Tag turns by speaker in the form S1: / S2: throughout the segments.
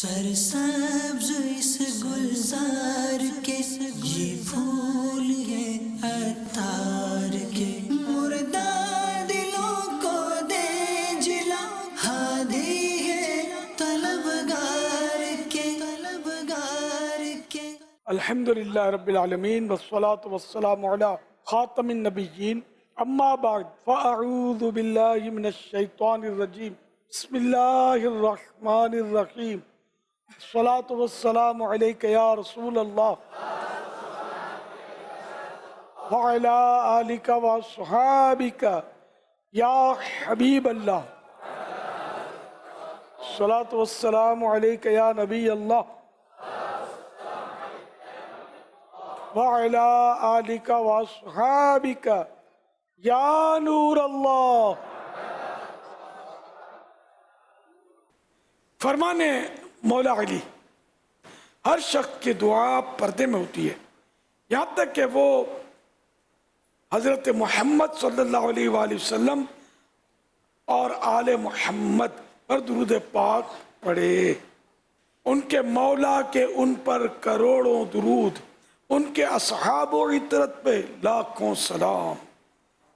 S1: سرسبز اس گلزار کے یہ پھول ہیں عطار کے، مردہ دلوں کو دے جلا، ہادی ہے طلبگار کے، طلبگار کے۔
S2: الحمدللہ رب العالمین والصلاة والسلام علی خاتم النبیین، اما بعد فاعوذ باللہ من الشیطان الرجیم، بسم اللہ الرحمن الرحیم، الصلاة والسلام علیک یا رسول اللہ وعلی آلک واصحابک یا حبیب اللہ، الصلاة والسلام علیک یا نبی اللہ وَعَلَىٰ آلِكَ وَأَصْحَابِكَ یا نور اللہ۔ فرمانے مولا علی، ہر شخص کی دعا پردے میں ہوتی ہے، یہاں تک کہ وہ حضرت محمد صلی اللہ علیہ وآلہ وسلم اور آل محمد پر درود پاک پڑھے، ان کے مولا کے ان پر کروڑوں درود، ان کے اصحاب و عطرت پہ لاکھوں سلام،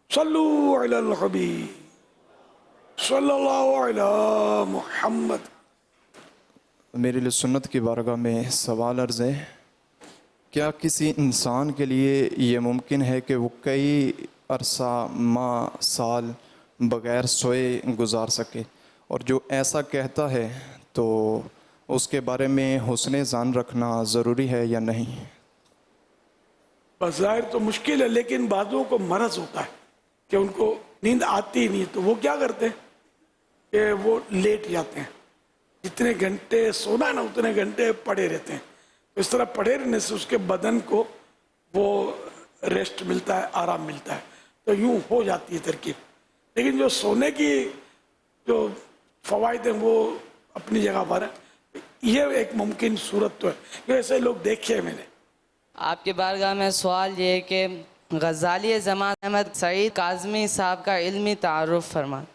S2: صلو علی الحبیب صلی اللہ علی محمد۔
S3: میرے لیے سنت کی بارگاہ میں سوال عرض ہے، کیا کسی انسان کے لیے یہ ممکن ہے کہ وہ کئی عرصہ ماہ سال بغیر سوئے گزار سکے، اور جو ایسا کہتا ہے تو اس کے بارے میں حسن ظن رکھنا ضروری ہے یا نہیں؟
S2: بظاہر تو مشکل ہے، لیکن بعضوں کو مرض ہوتا ہے کہ ان کو نیند آتی نہیں، تو وہ کیا کرتے ہیں کہ وہ لیٹ جاتے ہیں، جتنے گھنٹے سونا ہے نا اتنے گھنٹے پڑے رہتے ہیں، تو اس طرح پڑے رہنے سے اس کے بدن کو وہ ریسٹ ملتا ہے، آرام ملتا ہے، تو یوں ہو جاتی ہے ترکیب۔ لیکن جو سونے کی جو فوائد ہیں وہ اپنی جگہ پر ہے، یہ ایک ممکن صورت تو ہے کہ ایسے لوگ دیکھے ہیں میں نے۔
S4: آپ کے بارگاہ میں سوال یہ ہے کہ غزالی زمان احمد سعید کاظمی صاحب کا علمی تعارف فرمائیں۔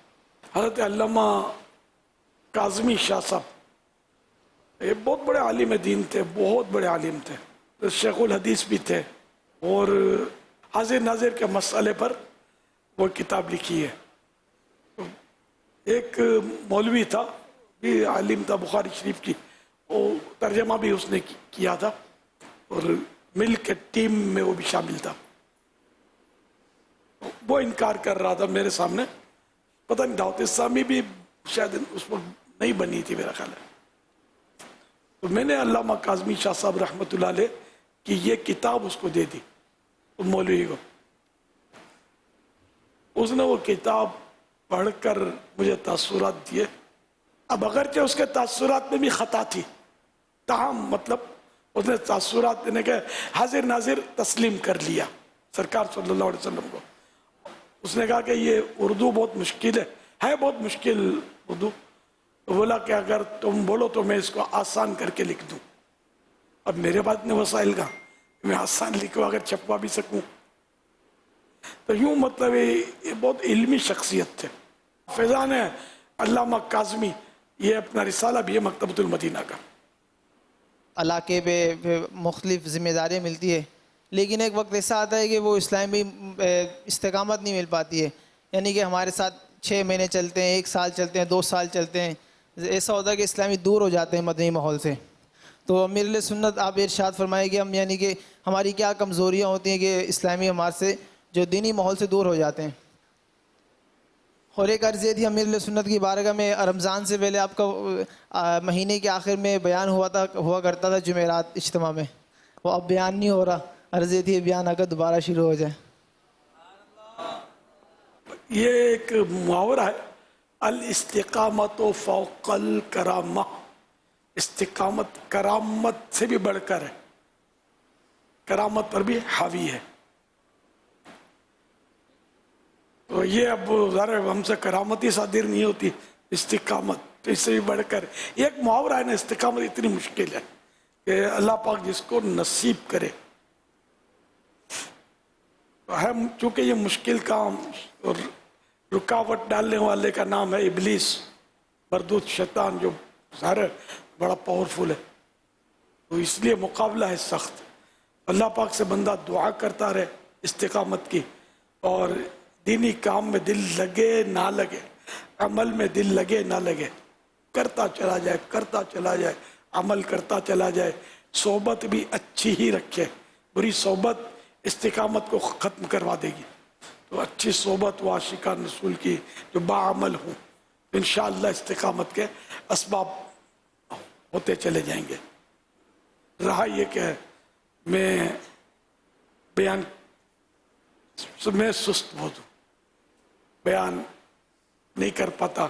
S2: حضرت علامہ کاظمی شاہ صاحب یہ بہت بڑے عالم دین تھے، بہت بڑے عالم تھے، شیخ الحدیث بھی تھے، اور حاضر ناظر کے مسئلے پر وہ کتاب لکھی ہے۔ ایک مولوی تھا، بھی عالم تھا، بخاری شریف کی وہ ترجمہ بھی اس نے کیا تھا، اور مل کے ٹیم میں وہ بھی شامل تھا۔ وہ انکار کر رہا تھا میرے سامنے، پتہ نہیں دعوت اسلامی بھی شاید اس وقت نہیں بنی تھی میرا خیال ہے، تو میں نے علامہ کاظمی شاہ صاحب رحمۃ اللہ علیہ کی یہ کتاب اس کو دے دی، مولوی کو۔ اس نے وہ کتاب پڑھ کر مجھے تاثرات دیے، اب اگرچہ اس کے تاثرات میں بھی خطا تھی، تاہم مطلب اس نے تاثرات دینے کے حاضر ناظر تسلیم کر لیا سرکار صلی اللہ علیہ وسلم کو۔ اس نے کہا کہ یہ اردو بہت مشکل ہے بہت مشکل اردو، تو بولا کہ اگر تم بولو تو میں اس کو آسان کر کے لکھ دوں۔ اب میرے پاس اتنے وسائل کا میں آسان لکھوں، اگر چھپوا بھی سکوں، تو یوں مطلب یہ بہت علمی شخصیت تھے۔ فیضان علامہ کاظمی یہ اپنا رسالہ بھی ہے مکتبۃ المدینہ کا۔
S5: علاقے پہ مختلف ذمہ داریاں ملتی ہے، لیکن ایک وقت ایسا آتا ہے کہ وہ اسلامی استقامت نہیں مل پاتی ہے، یعنی کہ ہمارے ساتھ 6 مہینے چلتے ہیں، 1 سال چلتے ہیں، 2 سال چلتے ہیں، ایسا ہوتا ہے کہ اسلامی دور ہو جاتے ہیں مدنی ماحول سے۔ تو امیر علیہ سنت آپ ارشاد فرمائے کہ ہم یعنی کہ ہماری کیا کمزوریاں ہوتی ہیں کہ اسلامی ہمارے سے جو دینی ماحول سے دور ہو جاتے ہیں۔ اور ایک عرض یہ تھی امیر علیہ سنت کی بارگاہ میں، رمضان سے پہلے آپ کا مہینے کے آخر میں بیان ہوا کرتا تھا جمعرات اجتماع میں، وہ اب بیان نہیں ہو رہا، عرض یہ تھی بیان اگر دوبارہ شروع ہو جائے۔
S2: یہ ایک محاورہ ہے، الاستقامت فوق الکرامہ، استقامت کرامت سے بھی بڑھ کر ہے، کرامت پر بھی حاوی ہے۔ تو یہ اب ذرا ہم سے کرامت ہی صادر نہیں ہوتی، استقامت تو اس سے بھی بڑھ کر یہ ایک محاورہ ہے نا، استقامت اتنی مشکل ہے کہ اللہ پاک جس کو نصیب کرے۔ ہم چونکہ یہ مشکل کام اور رکاوٹ ڈالنے والے کا نام ہے ابلیس، مردود شیطان، جو ظاہر بڑا پاورفل ہے. تو اس لیے مقابلہ ہے سخت. اللہ پاک سے بندہ دعا کرتا رہے استقامت کی, اور دینی کام میں دل لگے نہ لگے, عمل میں دل لگے نہ لگے, کرتا چلا جائے کرتا چلا جائے, عمل کرتا چلا جائے. صحبت بھی اچھی ہی رکھے, بری صحبت استقامت کو ختم کروا دے گی. تو اچھی صحبت و عاشقان رسول کی جو باعمل ہوں, انشاءاللہ استقامت کے اسباب ہوتے چلے جائیں گے. رہا یہ کہ میں بیان میں سست بہت ہوں, بیان نہیں کر پاتا,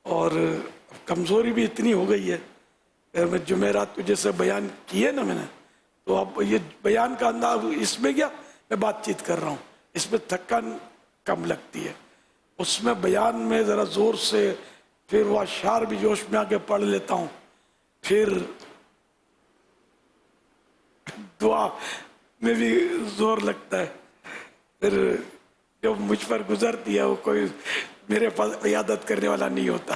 S2: اور کمزوری بھی اتنی ہو گئی ہے. میں جمعرات کو جیسے بیان کیے نا میں نے, تو اب یہ بیان کا انداز اس میں کیا میں بات چیت کر رہا ہوں, اس میں تھکن کم لگتی ہے. اس میں بیان میں ذرا زور سے پھر وہ اشعار بھی جوش میں آگے پڑھ لیتا ہوں, پھر دعا میں بھی زور لگتا ہے. پھر جو مجھ پر گزرتی ہے وہ کوئی میرے پاس عیادت کرنے والا نہیں ہوتا.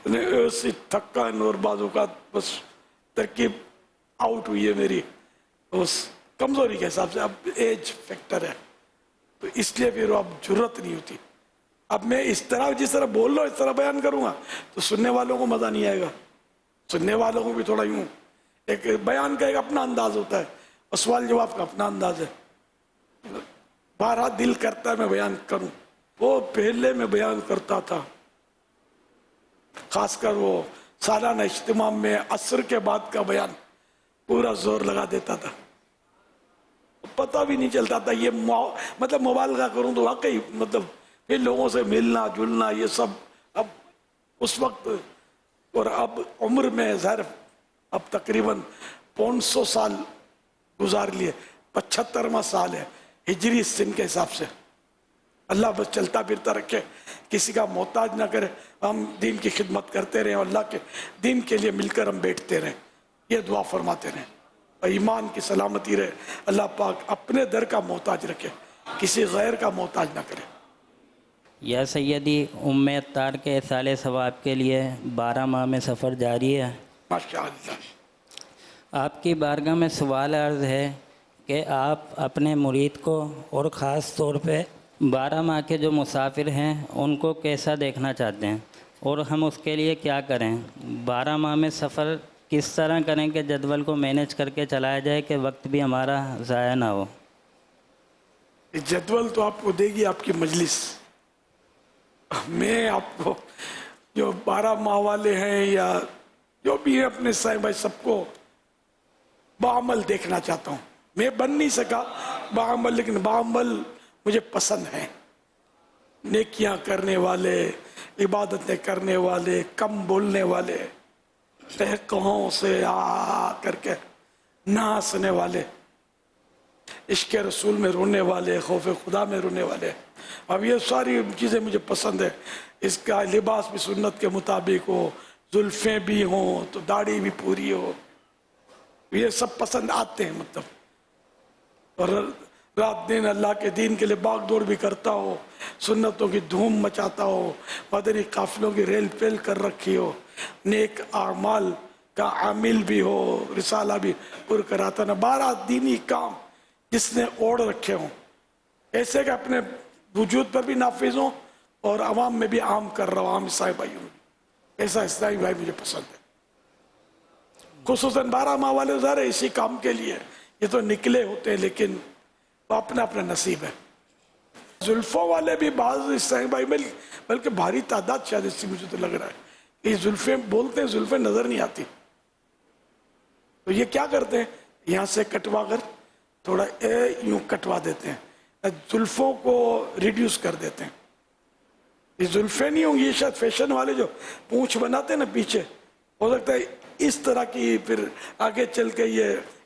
S2: ایسی تھکن اور بازو کا بس ترکیب آؤٹ ہوئی ہے میری اس کمزوری کے حساب سے. اب ایج فیکٹر ہے, تو اس لیے پھر اب جرت نہیں ہوتی. اب میں اس طرح جس طرح بول رہا ہوں اس طرح بیان کروں گا تو سننے والوں کو مزہ نہیں آئے گا. سننے والوں کو بھی تھوڑا یوں ایک بیان کا ایک اپنا انداز ہوتا ہے, اور سوال جواب کا اپنا انداز ہے. بارہ دل کرتا ہے میں بیان کروں. وہ پہلے میں بیان کرتا تھا, خاص کر وہ سالانہ اجتماع میں عصر کے بعد کا بیان پورا زور لگا دیتا تھا, پتہ بھی نہیں چلتا تھا. یہ مطلب مبالغہ کروں تو واقعی مطلب پھر لوگوں سے ملنا جلنا یہ سب اب اس وقت, اور اب عمر میں ظاہر اب تقریباً 500 سال گزار لیے, 75واں سال ہے ہجری سن کے حساب سے. اللہ بس چلتا پھرتا رکھے, کسی کا محتاج نہ کرے, ہم دین کی خدمت کرتے رہیں, اور اللہ کے دین کے لیے مل کر ہم بیٹھتے رہیں, یہ دعا فرماتے رہیں. اور ایمان کی سلامتی رہے, اللہ پاک اپنے در کا محتاج رکھے, کسی غیر کا محتاج نہ کرے.
S6: یا سیدی, ام اتار کے سال ثواب کے لیے 12 ماہ میں سفر جاری ہے.
S2: ماشاءاللہ.
S6: آپ کی بارگاہ میں سوال عرض ہے کہ آپ اپنے مرید کو اور خاص طور پہ 12 ماہ کے جو مسافر ہیں ان کو کیسا دیکھنا چاہتے ہیں, اور ہم اس کے لیے کیا کریں؟ 12 ماہ میں سفر کس طرح کریں کہ جدول کو مینیج کر کے چلایا جائے کہ وقت بھی ہمارا ضائع نہ ہو؟
S2: جدول تو آپ کو دے گی آپ کی مجلس. میں آپ کو جو 12 ماہ والے ہیں یا جو بھی ہیں اپنے صاحب بھائی سب کو بعمل دیکھنا چاہتا ہوں. میں بن نہیں سکا بعمل, لیکن بعمل مجھے پسند ہیں. نیکیاں کرنے والے, عبادتیں کرنے والے, کم بولنے والے, تہکہوں سے آ کر کے نہ ہنسنے والے, عشق رسول میں رونے والے, خوف خدا میں رونے والے. اب یہ ساری چیزیں مجھے پسند ہے. اس کا لباس بھی سنت کے مطابق ہو, زلفیں بھی ہوں تو داڑھی بھی پوری ہو, یہ سب پسند آتے ہیں. مطلب اور رات دن اللہ کے دین کے لیے باغ دوڑ بھی کرتا ہو, سنتوں کی دھوم مچاتا ہو, مدنی قافلوں کی ریل پیل کر رکھی ہو, نیک اعمال کا عامل بھی ہو, رسالہ بھی پر کراتا نا. 12 دینی کام جس نے اوڑھ رکھے ہوں, ایسے کہ اپنے وجود پر بھی نافذ ہوں اور عوام میں بھی عام کر رہا ہوں, عام عیسائی بھائیوں میں. ایسا اسلامی بھائی مجھے پسند ہے. خصوصاً 12 ماہ والے ظاہر ہے اسی کام کے لیے یہ تو نکلے ہوتے ہیں, لیکن وہ اپنا اپنا نصیب ہے. زلفوں والے بھی بعض اسلامی بھائی میں بلکہ بھاری تعداد شاید اس سے مجھے تو لگ رہا ہے کہ زلفیں بولتے ہیں, زلفیں نظر نہیں آتی, تو یہ کیا کرتے ہیں یہاں سے کٹوا کر تھوڑا یوں کٹوا دیتے ہیں, زلفوں کو ریڈیوس کر دیتے ہیں. یہ زلفیں نہیں ہوں گی, یہ شاید فیشن والے جو پونچھ بناتے ہیں نا پیچھے, ہو سکتا ہے اس طرح کی پھر آگے چل کے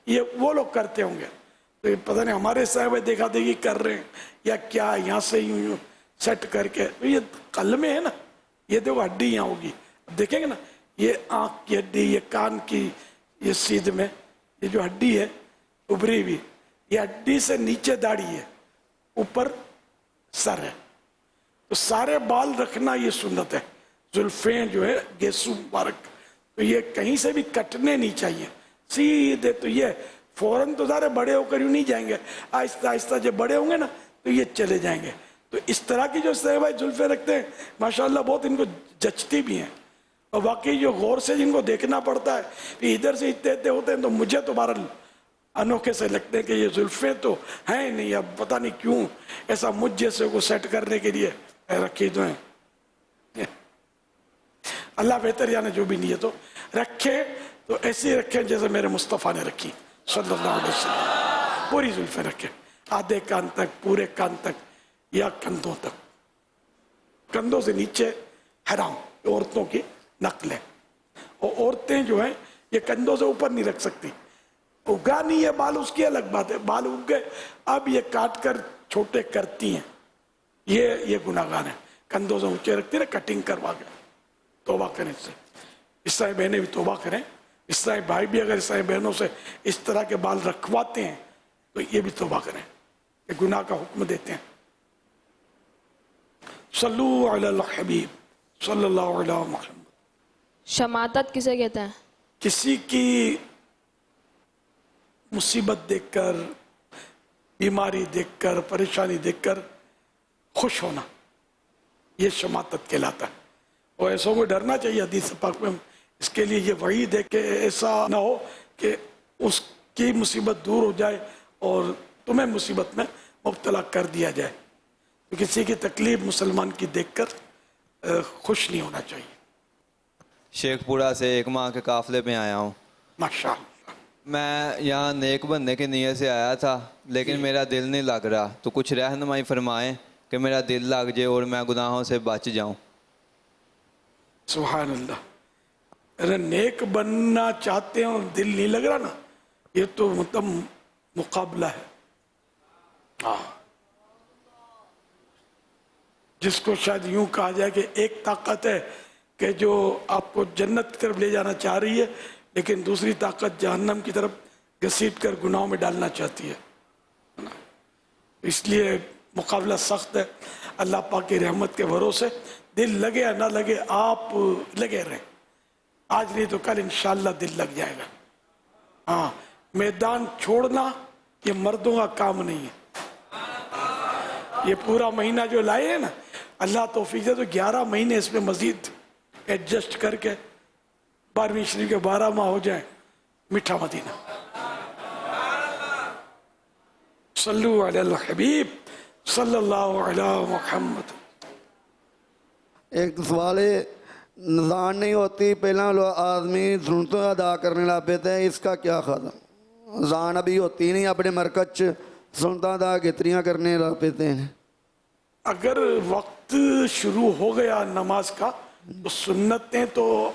S2: یہ وہ لوگ کرتے ہوں گے. تو پتہ نہیں ہمارے صاحب دیکھا دیکھی کر رہے ہیں یا کیا, یہاں سے یوں سیٹ کر کے. یہ قلم ہے نا, یہ دیکھو ہڈی یہاں ہوگی, دیکھیں گے نا یہ آنکھ کی ہڈی, یہ کان کی یہ سیدھ میں یہ جو ہڈی ہے ابری ہوئی, یہ ہڈی سے نیچے داڑھی ہے, اوپر سر ہے. تو سارے بال رکھنا یہ سنت ہے. زلفیں جو ہے گیسو مبارک تو یہ کہیں سے بھی کٹنے نہیں چاہیے سیدھے. تو یہ فوراً تو ظاہر بڑے ہو کر یوں نہیں جائیں گے, آہستہ آہستہ جب بڑے ہوں گے نا تو یہ چلے جائیں گے. تو اس طرح کی جو سہیب بھائی زلفیں رکھتے ہیں ماشاءاللہ بہت ان کو جچتی بھی ہیں, اور واقعی جو غور سے جن کو دیکھنا پڑتا ہے کہ ادھر سے اتنے ہوتے ہیں, تو مجھے تو بہرحال انوکھے سے لگتے ہیں کہ یہ زلفیں تو ہیں نہیں, اب پتہ نہیں کیوں ایسا مجھ جیسے کو سیٹ کرنے کے لیے رکھی تو ہیں. اللہ بہتر یعنی جو بھی نیت ہو رکھے تو ایسی رکھیں جیسے میرے مصطفیٰ نے رکھی صلی اللہ علیہ وسلم. پوری زلفیں رکھیں, آدھے کان تک, پورے کان تک, یا کندھوں تک. کندھوں سے نیچے حرام, عورتوں کی نقل ہے. اور عورتیں جو ہیں یہ کندھوں سے اوپر نہیں رکھ سکتی. اگا نہیں ہے بال اس کی الگ بات ہے, بال اگ گئے اب یہ کاٹ کر چھوٹے کرتی ہیں, یہ گناہگار ہیں. کندھوں سے اونچے رکھتی ہیں, کٹنگ کروا کے. توبہ کریں اس سے. عیسائی بہنیں بھی توبہ کریں, عیسائی بھائی بھی اگر عیسائی بہنوں سے اس طرح کے بال رکھواتے ہیں تو یہ بھی توبہ کریں, کہ گناہ کا حکم دیتے ہیں. صلو علی الحبیب صلی اللہ علیہ محمد.
S7: شماتت کسے کہتے ہیں؟
S2: کسی کی مصیبت دیکھ کر, بیماری دیکھ کر, پریشانی دیکھ کر خوش ہونا, یہ شماتت کہلاتا ہے. اور ایسوں کو ڈرنا چاہیے. حدیث پاک میں اس کے لیے یہ وعید ہے کہ ایسا نہ ہو کہ اس کی مصیبت دور ہو جائے اور تمہیں مصیبت میں مبتلا کر دیا جائے. تو کسی کی تکلیف مسلمان کی دیکھ کر خوش نہیں ہونا چاہیے.
S8: شیخ پورہ سے ایک ماہ کے قافلے میں آیا ہوں.
S2: ماشاءاللہ.
S8: میں یہاں نیک بننے کی نیت سے آیا تھا, لیکن میرا دل نہیں لگ رہا. تو کچھ رہنمائی فرمائیں کہ میرا دل لگ جائے اور میں گناہوں سے بچ جاؤں.
S2: سبحان اللہ. ارے نیک بننا چاہتے ہیں اور دل نہیں لگ رہا نا, یہ تو مطلب مقابلہ ہے. ہاں, جس کو شاید یوں کہا جائے کہ ایک طاقت ہے کہ جو آپ کو جنت کی طرف لے جانا چاہ رہی ہے, لیکن دوسری طاقت جہنم کی طرف گھسیٹ کر گناہوں میں ڈالنا چاہتی ہے. اس لیے مقابلہ سخت ہے. اللہ پاک کی رحمت کے بھروسے دل لگے یا نہ لگے آپ لگے رہیں. آج نہیں تو کل انشاءاللہ دل لگ جائے گا. ہاں, میدان چھوڑنا یہ مردوں کا کام نہیں ہے. یہ پورا مہینہ جو لائے ہیں نا, اللہ توفیق دے تو 11 مہینے اس میں مزید ایڈجسٹ کر کے 12ویں شریف کے 12 ماہ ہو جائیں. میٹھا مدینہ. صلو علی الحبیب صلی اللہ علی محمد.
S9: ایک سوال ہے, نظام نہیں ہوتی پہلا لوگ آدمی سنتوں ادا کرنے لگ پیتے ہیں, اس کا کیا خاتمہ؟ نظام ابھی ہوتی نہیں, اپنے مرکز سنتوں ادا کتریاں کرنے لگ پیتے ہیں.
S2: اگر وقت شروع ہو گیا نماز کا تو سنتیں تو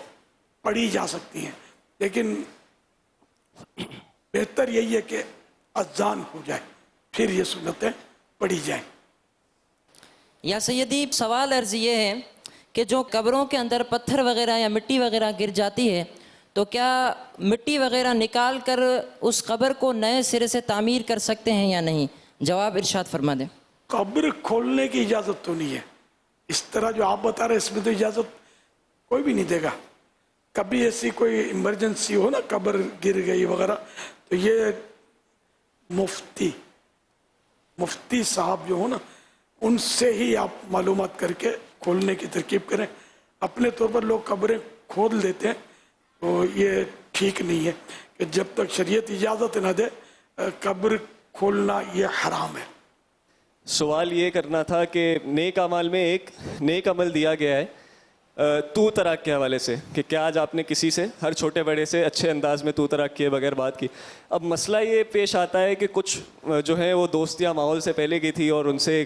S2: پڑھی جا سکتی ہیں, لیکن بہتر یہی ہے کہ اذان ہو جائے پھر یہ سنتیں پڑھی جائیں.
S10: یا سیدی سوال عرض یہ ہے کہ جو قبروں کے اندر پتھر وغیرہ یا مٹی وغیرہ گر جاتی ہے تو کیا مٹی وغیرہ نکال کر اس قبر کو نئے سرے سے تعمیر کر سکتے ہیں یا نہیں؟ جواب ارشاد فرما دیں.
S2: قبر کھولنے کی اجازت تو نہیں ہے. اس طرح جو آپ بتا رہے ہیں اس میں تو اجازت کوئی بھی نہیں دے گا. کبھی ایسی کوئی ایمرجنسی ہو نا, قبر گر گئی وغیرہ, تو یہ مفتی صاحب جو ہو نا, ان سے ہی آپ معلومات کر کے کھولنے کی ترکیب کریں. اپنے طور پر لوگ قبریں کھول دیتے ہیں, تو یہ ٹھیک نہیں ہے کہ جب تک شریعت اجازت نہ دے قبر کھولنا یہ حرام ہے.
S11: سوال یہ کرنا تھا کہ نیک اعمال میں ایک نیک عمل دیا گیا ہے تو طراق کے حوالے سے, کہ کیا آج آپ نے کسی سے ہر چھوٹے بڑے سے اچھے انداز میں تو طراق کیے بغیر بات کی. اب مسئلہ یہ پیش آتا ہے کہ کچھ جو ہیں وہ دوستیاں ماحول سے پہلے کی تھی اور ان سے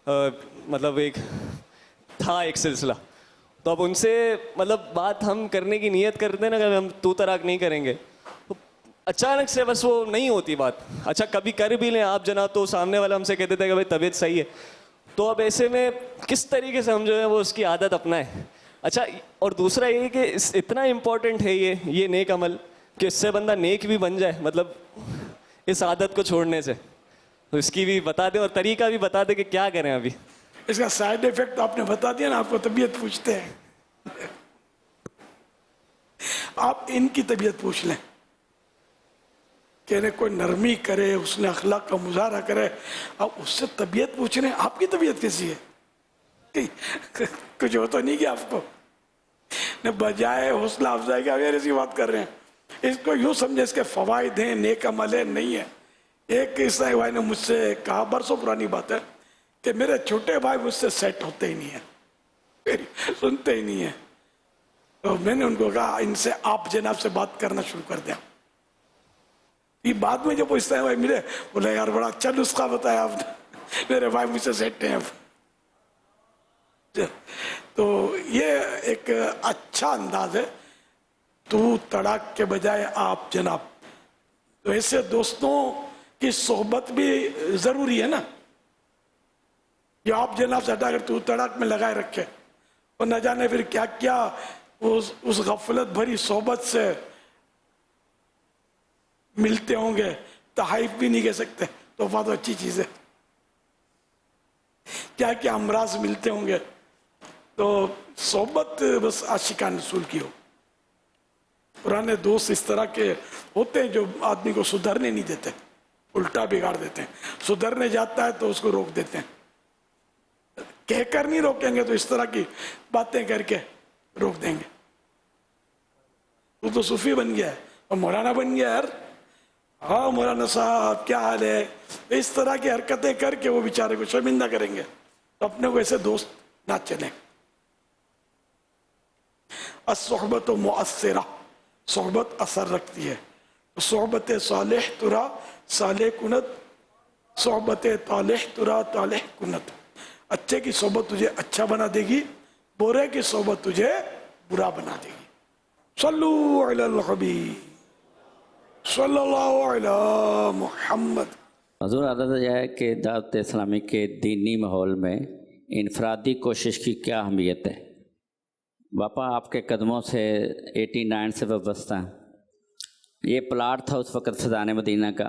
S11: مطلب ایک تھا ایک سلسلہ, تو اب ان سے مطلب بات ہم کرنے کی نیت کرتے ہیں نا کہ ہم تو طراق نہیں کریں گے, اچانک سے بس وہ نہیں ہوتی بات. اچھا کبھی کر بھی لیں آپ جناب تو سامنے والا ہم سے کہتے تھے کہ بھائی طبیعت صحیح ہے, تو اب ایسے میں کس طریقے سے ہم جو ہے وہ اس کی عادت اپنائیں. اچھا, اور دوسرا یہ کہ اتنا امپورٹنٹ ہے یہ نیک عمل کہ اس سے بندہ نیک بھی بن جائے, مطلب اس عادت کو چھوڑنے سے, تو اس کی بھی بتا دیں اور طریقہ بھی بتا دیں کہ کیا کریں. ابھی
S2: اس کا سائیڈ ایفیکٹ آپ نے بتا دیا نا, آپ کو طبیعت پوچھتے ہیں. آپ ان کی طبیعت پوچھ لیں کہ انہیں کوئی نرمی کرے, اس نے اخلاق کا مظاہرہ کرے, اب اس سے طبیعت پوچھ رہے ہیں آپ کی طبیعت کیسی ہے؟ کچھ ہو تو نہیں کیا آپ کو؟ بجائے حوصلہ افزائی کا اگر ایسی بات کر رہے ہیں, اس کو یوں سمجھے اس کے فوائد ہیں, نیک عمل ہے, نہیں ہے. ایک عیسائی بھائی نے مجھ سے کہا, برسوں پرانی بات ہے, کہ میرے چھوٹے بھائی مجھ سے سیٹ ہوتے ہی نہیں ہیں, سنتے ہی نہیں ہیں. تو میں نے ان کو کہا ان سے آپ جناب سے بات کرنا شروع کر دیں. یہ بعد میں جب وہ عیسائی بھائی ملے, بولے یار بڑا اچھا نسخہ بتایا آپ نے, میرے بھائی مجھ سے سیٹ ہیں. تو یہ ایک اچھا انداز ہے, تو تڑاک کے بجائے آپ جناب. تو ایسے دوستوں کی صحبت بھی ضروری ہے نا, یہ آپ جناب سے ہٹا کر تو تڑاک میں لگائے رکھے, اور نہ جانے پھر کیا کیا اس غفلت بھری صحبت سے ملتے ہوں گے, تحائف بھی نہیں کہہ سکتے, تحفہ تو اچھی چیز ہے, کیا کیا امراض ملتے ہوں گے. تو صحبت بس عاشقان رسول کی ہو. پرانے دوست اس طرح کے ہوتے ہیں جو آدمی کو سدھرنے نہیں دیتے, الٹا بگاڑ دیتے ہیں. سدھرنے جاتا ہے تو اس کو روک دیتے ہیں, کہہ کر نہیں روکیں گے تو اس طرح کی باتیں کر کے روک دیں گے. تو صوفی بن گیا ہے اور مولانا بن گیا یار, ہاں مولانا صاحب کیا حال ہے, اس طرح کی حرکتیں کر کے وہ بیچارے کو شرمندہ کریں گے. تو اپنے کو ایسے دوست نہ چلیں. الصحبت مؤثرہ, صحبت اثر رکھتی ہے. صحبت صالح ترا صالح کنت, صحبت طالح ترا طالح کنت. اچھے کی صحبت تجھے اچھا بنا دے گی, برے کی صحبت تجھے برا بنا دے گی. صلو علی الحبیب صلی اللہ علی محمد.
S12: حضور عرض یہ ہے کہ دعوت اسلامی کے دینی ماحول میں انفرادی کوشش کی کیا اہمیت ہے؟ باپا آپ کے قدموں سے 89 سے وابستہ ہیں. یہ پلاٹ تھا اس وقت فضان مدینہ کا,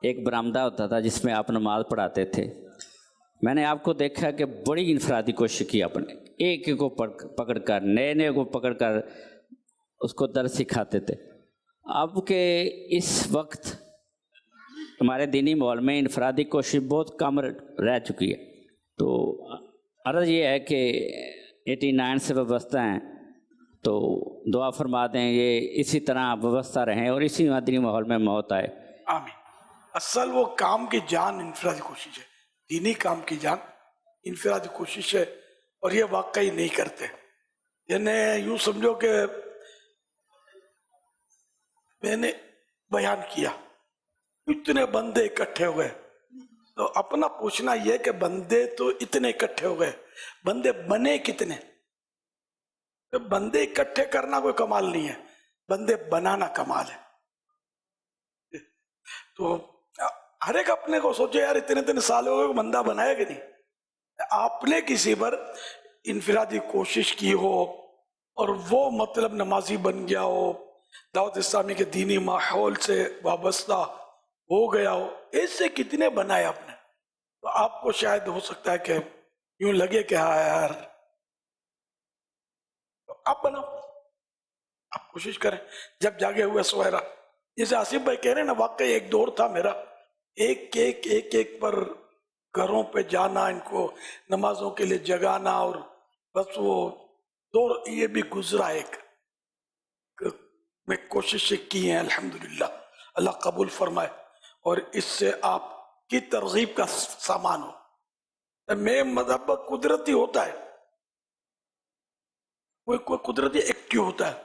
S12: ایک برآمدہ ہوتا تھا جس میں آپ نماز پڑھاتے تھے. میں نے آپ کو دیکھا کہ بڑی انفرادی کوشش کی آپ نے, ایک ایک کو پکڑ کر, نئے نئے کو پکڑ کر اس کو درس سکھاتے تھے. اب کہ اس وقت ہمارے دینی ماحول میں انفرادی کوشش بہت کم رہ چکی ہے. تو عرض یہ ہے کہ 89 سے وابستہ ہیں تو دعا فرما دیں یہ اسی طرح وابستہ رہیں اور اسی مدنی ماحول میں موت آئے.
S2: آمین. اصل وہ کام کی جان انفرادی کوشش ہے, دینی کام کی جان انفرادی کوشش ہے, اور یہ واقعی نہیں کرتے. یعنی یوں سمجھو کہ میں نے بیان کیا اتنے بندے اکٹھے ہوئے, تو اپنا پوچھنا یہ کہ بندے تو اتنے اکٹھے ہو گئے, بندے بنے کتنے؟ بندے اکٹھے کرنا کوئی کمال نہیں ہے, بندے بنانا کمال ہے. تو ہر ایک اپنے کو سوچے یار اتنے سال ہو گئے بندہ بنایا کہ نہیں. آپ نے کسی پر انفرادی کوشش کی ہو اور وہ مطلب نمازی بن گیا ہو, دعوت اسلامی کے دینی ماحول سے وابستہ ہو گیا ہو, ایسے کتنے بنائے آپ نے. تو آپ کو شاید ہو سکتا ہے کہ یوں لگے کہ ہاں یار, آپ بناؤ, آپ کوشش کریں. جب جاگے ہوئے سویرا, جیسے آصف بھائی کہہ رہے ہیں نا, واقعی ایک دور تھا میرا, ایک پر گھروں پہ جانا, ان کو نمازوں کے لیے جگانا, اور بس وہ دور یہ بھی گزرا. ایک میں کوششیں کی ہیں الحمدللہ, اللہ قبول فرمائے, اور اس سے آپ کی ترغیب کا سامان ہو. میں مذہب قدرتی ہوتا ہے, کوئی قدرتی ایکٹیو ہوتا ہے,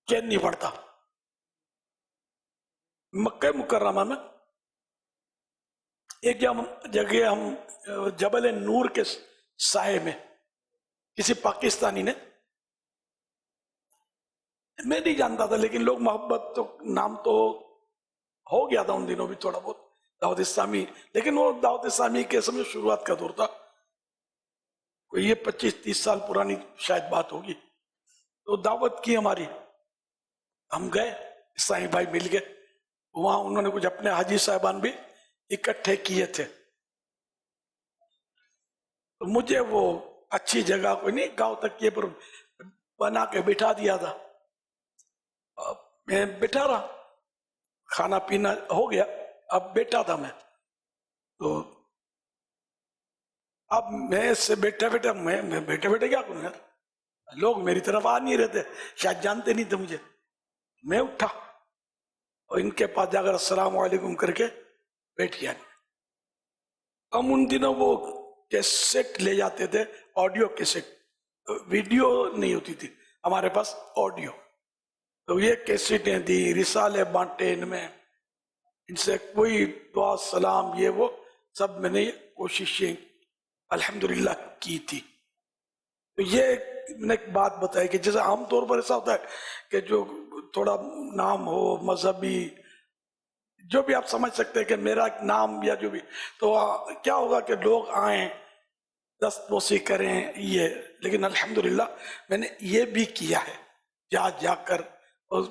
S2: چین نہیں پڑتا. مکہ مکرمہ میں ایک جگہ ہم جبل نور کے سائے میں, کسی پاکستانی نے, میں نہیں جانتا تھا لیکن لوگ محبت تو نام تو ہو گیا تھا ان دنوں بھی تھوڑا بہت دعوت اسلامی, لیکن وہ دعوت اسلامی کے سمجھو شروعات کا دور تھا, کوئی یہ 25-30 سال پرانی شاید بات ہوگی. تو دعوت کی ہماری, ہم گئے, اسلامی بھائی مل گئے وہاں, انہوں نے کچھ اپنے حاجی صاحبان بھی اکٹھے کیے تھے. تو مجھے وہ اچھی جگہ کوئی نہیں, گاؤں تک یہ پر بنا کے بٹھا دیا تھا. میں بیٹھا رہا, کھانا پینا ہو گیا, اب بیٹھا تھا میں, تو اب میں اس سے بیٹھے بیٹھے کیا کروں یار, لوگ میری طرف آ نہیں رہتے, شاید جانتے نہیں تھے مجھے. میں اٹھا اور ان کے پاس جا کر السلام علیکم کر کے بیٹھ گیا. ہم ان دنوں وہ کیسٹ لے جاتے تھے, آڈیو کیسٹ, ویڈیو نہیں ہوتی تھی ہمارے پاس, آڈیو. تو یہ کیسٹیں دی, رسالے بانٹے, ان میں ان سے کوئی دعا سلام یہ وہ سب میں نے کوششیں الحمدللہ کی تھی. تو یہ میں نے ایک بات بتائی کہ جیسے عام طور پر ایسا ہوتا ہے کہ جو تھوڑا نام ہو مذہبی, جو بھی آپ سمجھ سکتے ہیں کہ میرا ایک نام یا جو بھی, تو کیا ہوگا کہ لوگ آئیں دست بوسی کریں یہ, لیکن الحمدللہ میں نے یہ بھی کیا ہے جا کر, اور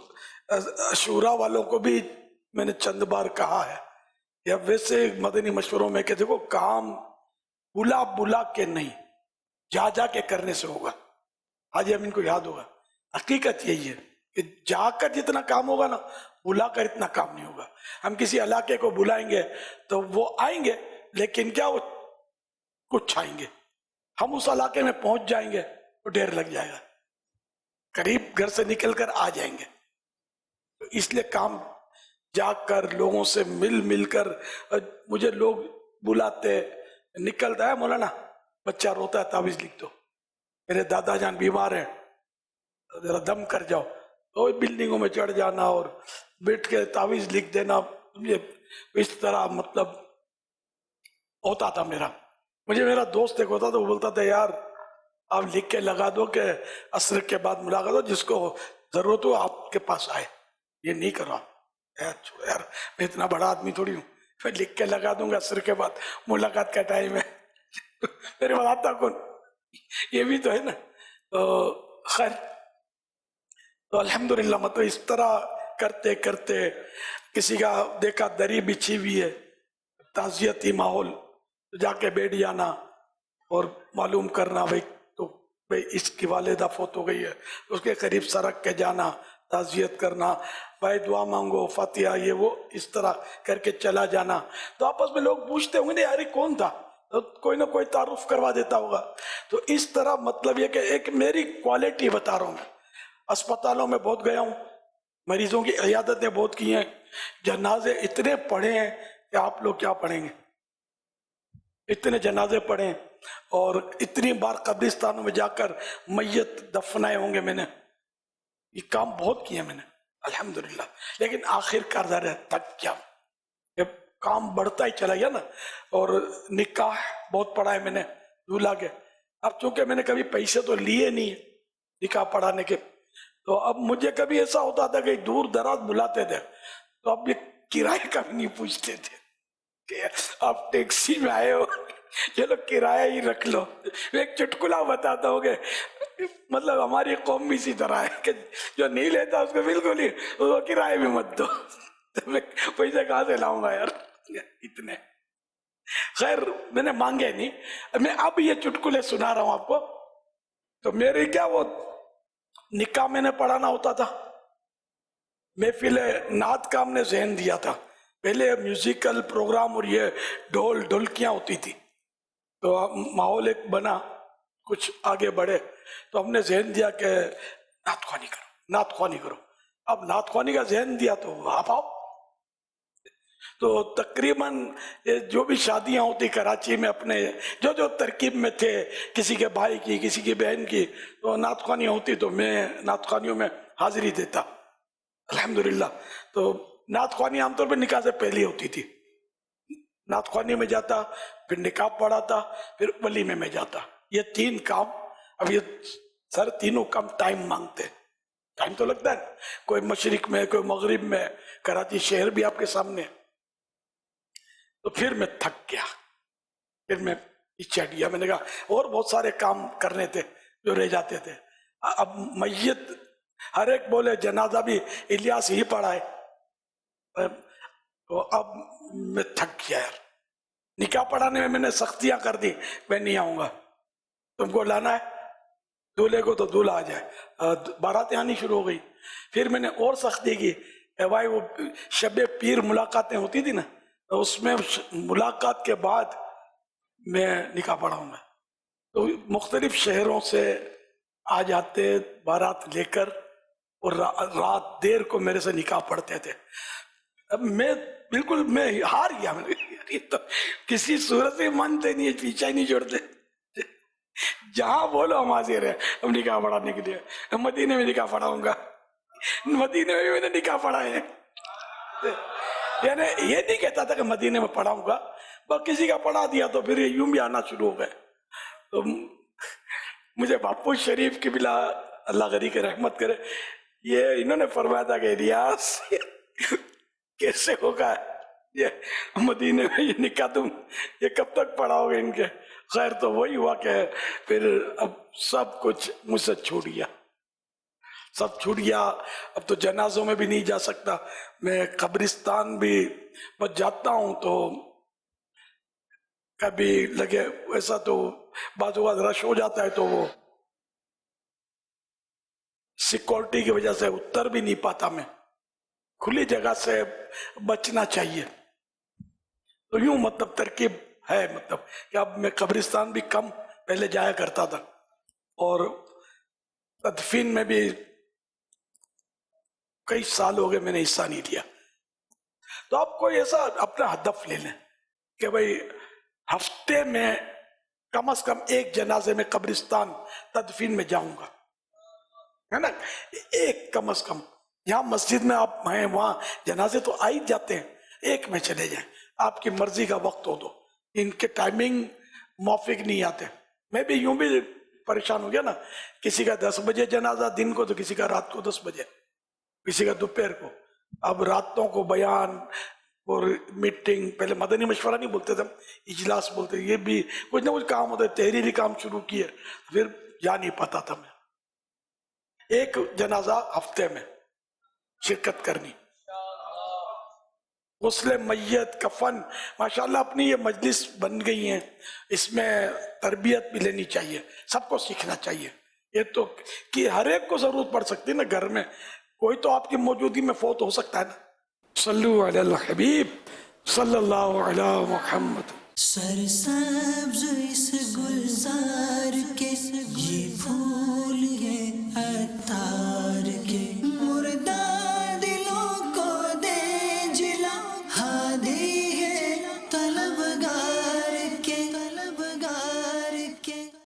S2: شورا والوں کو بھی میں نے چند بار کہا ہے, یا ویسے مدنی مشوروں میں کہ دیکھو کام بلا کے نہیں, جا کے کرنے سے ہوگا. آج ہم ان کو یاد ہوگا, حقیقت یہی ہے کہ جا کر جتنا کام ہوگا نا, بلا کر اتنا کام نہیں ہوگا. ہم کسی علاقے کو بلائیں گے تو وہ آئیں گے, لیکن کیا وہ کچھ آئیں گے, ہم اس علاقے میں پہنچ جائیں گے تو ڈیر لگ جائے گا, قریب گھر سے نکل کر آ جائیں گے. تو اس لیے کام جا کر لوگوں سے مل کر, مجھے لوگ بلاتے, نکلتا ہے مولانا بچہ روتا ہے تعویذ لکھ دو, میرے دادا جان بیمار ہیں ذرا دم کر جاؤ, تو بلڈنگوں میں چڑھ جانا اور بیٹھ کے تعویذ لکھ دینا. اس طرح مطلب ہوتا تھا میرا. مجھے میرا دوست ایک ہوتا تھا, وہ بولتا تھا یار آپ لکھ کے لگا دو کہ عصر کے بعد ملاقات ہو, جس کو ضرورت ہو آپ کے پاس آئے, یہ نہیں کرو یار میں اتنا بڑا آدمی تھوڑی ہوں, میں لکھ کے لگا دوں گا عصر کے بعد ملاقات کا ٹائم ہے, میرے پاس آتا کون, یہ بھی تو ہے نا. خیر, تو الحمدللہ مطلب اس طرح کرتے کرتے کسی کا دیکھا دری بچھی ہوئی ہے, تعزیتی ماحول, جا کے بیٹھ جانا اور معلوم کرنا بھائی اس کی والدہ فوت ہو گئی ہے, اس کے قریب سرک کے جانا, تعزیت کرنا, بھائی دعا مانگو, فاتحہ یہ وہ, اس طرح کر کے چلا جانا. تو آپس میں لوگ پوچھتے ہوں گے یار کون تھا, تو کوئی نہ کوئی تعارف کروا دیتا ہوگا. تو اس طرح مطلب یہ کہ ایک میری کوالٹی بتا رہا ہوں. میں اسپتالوں میں بہت گیا ہوں, مریضوں کی عیادتیں بہت کی ہیں, جنازے اتنے پڑھے ہیں کہ آپ لوگ کیا پڑھیں گے, اتنے جنازے پڑھے, اور اتنی بار قبرستانوں میں جا کر میت دفنائے ہوں گے میں نے. یہ کام بہت کیا میں نے الحمدللہ, لیکن آخر کار تک کیا, جب کام بڑھتا ہی چلا گیا نا. اور نکاح بہت پڑھا ہے میں نے دولہا کے. اب چونکہ میں نے کبھی پیسے تو لیے نہیں نکاح پڑھانے کے, تو اب مجھے کبھی ایسا ہوتا تھا کہ دور دراز بلاتے تھے, تو اب یہ کرایہ کا بھی نہیں پوچھتے تھے کہ آپ ٹیکسی میں آئے ہو, چلو کرایہ ہی رکھ لو. ایک چٹکلا بتاتا ہوں کہ مطلب ہماری قوم بھی اسی طرح ہے کہ جو نہیں لیتا اس کو بالکل ہی وہ کرایہ بھی مت دو. میں پیسے کہاں سے لاؤں گا یار اتنے. خیر میں نے مانگے نہیں, میں اب یہ چٹکلے سنا رہا ہوں آپ کو. تو میرے کیا وہ نکاح میں نے پڑھانا ہوتا تھا, محفل نعت کا ہم نے ذہن دیا تھا. پہلے میوزیکل پروگرام اور یہ ڈھول ڈھولکیاں ہوتی تھی, تو ماحول ایک بنا, کچھ آگے بڑھے, تو ہم نے ذہن دیا کہ نعت خوانی کرو. اب نعت خوانی کا ذہن دیا تو آپ آؤ. تو تقریباً جو بھی شادیاں ہوتی کراچی میں اپنے جو ترکیب میں تھے, کسی کے بھائی کی کسی کی بہن کی, تو نعت خوانیاں ہوتی تو میں نعت خوانیوں میں حاضری دیتا الحمدللہ. تو نعت خوانی عام طور پہ نکاح سے پہلے ہوتی تھی. نعت خوانی میں جاتا, پھر نکاح پڑھاتا, پھر ولیمے میں جاتا. یہ 3 کام. اب یہ سر تینوں کام ٹائم مانگتے, ٹائم تو لگتا ہے, کوئی مشرق میں کوئی مغرب میں, کراچی شہر بھی آپ کے سامنے. تو پھر میں تھک گیا, پھر میں پیچھے ہٹ گیا. میں نے کہا اور بہت سارے کام کرنے تھے جو رہ جاتے تھے. اب میت ہر ایک بولے جنازہ بھی الیاس ہی پڑھا ہے, تو اب میں تھک گیا یار. نکاح پڑھانے میں نے سختیاں کر دی, میں نہیں آؤں گا, تم کو لانا ہے دولہے کو تو دولہا آ جائے، بارات آنی شروع ہو گئی. پھر میں نے اور سختی کی کہ بھائی وہ شب پیر ملاقاتیں ہوتی تھی نا، اس میں ملاقات کے بعد میں نکاح پڑھاؤں گا. تو مختلف شہروں سے آ جاتے بارات لے کر اور رات دیر کو میرے سے نکاح پڑھتے تھے. اب میں بالکل میں ہار گیا، میں نے تو کسی صورت سے مانتے نہیں، پیچھا ہی نہیں چھوڑتے، جہاں بولو ہم حاضر ہیں ہم نکاح پڑھانے کے لیے. مدینے میں نکاح پڑھاؤں گا، مدینے میں میں نے نکاح پڑھائے ہیں. یعنی یہ نہیں کہتا تھا کہ مدینے میں پڑھاؤں گا، بس کسی کا پڑھا دیا تو پھر یوں بھی آنا شروع ہو گئے. تو مجھے باپو شریف کی بلا اللہ غنی کی رحمت کرے، یہ انہوں نے فرمایا تھا کہ ریاض کیسے ہوگا یہ مدینے میں یہ نکاح، تم یہ کب تک پڑھاؤ گے ان کے. خیر تو وہی ہوا کہ پھر اب سب کچھ مجھ سے چھوٹ گیا، سب چھوٹ گیا. اب تو جنازوں میں بھی نہیں جا سکتا، میں قبرستان بھی بس جاتا ہوں تو کبھی لگے ایسا تو بعض اوقات رش ہو جاتا ہے تو وہ سیکورٹی کی وجہ سے اتر بھی نہیں پاتا. میں کھلی جگہ سے بچنا چاہیے. تو یوں مطلب ترکیب ہے، مطلب کہ اب میں قبرستان بھی کم پہلے جایا کرتا تھا، اور تدفین میں بھی کئی سال ہو گئے میں نے حصہ نہیں لیا. تو آپ کوئی ایسا اپنا ہدف لے لیں کہ بھئی ہفتے میں کم از کم ایک جنازے میں قبرستان تدفین میں جاؤں گا، ہے نا، ایک کم از کم. یہاں مسجد میں آپ ہیں وہاں جنازے تو آ ہی جاتے ہیں، ایک میں چلے جائیں، آپ کی مرضی کا وقت ہو. تو ان کے ٹائمنگ موافق نہیں آتے. میں بھی یوں بھی پریشان ہو گیا نا، کسی کا 10 بجے جنازہ دن کو تو کسی کا رات کو 10 بجے، کسی کا دوپہر کو. اب راتوں کو بیان اور میٹنگ، پہلے مدنی مشورہ نہیں بولتے تھے، اجلاس بولتے، یہ بھی کچھ نہ کچھ کام ہوتا ہے. تحریری کام شروع کیے، پھر جا نہیں پاتا تھا میں. ایک جنازہ ہفتے میں شرکت کرنی، غسل میت، کفن. ماشاءاللہ اپنی یہ مجلس بن گئی ہیں، اس میں تربیت بھی لینی چاہیے، سب کو سیکھنا چاہیے. یہ تو کہ ہر ایک کو ضرورت پڑ سکتی ہے نا، گھر میں کوئی تو آپ کی موجودگی میں فوت ہو سکتا ہے نا. صلو علی الحبیب صلی اللہ علی محمد.
S1: سرسبز اس گلزار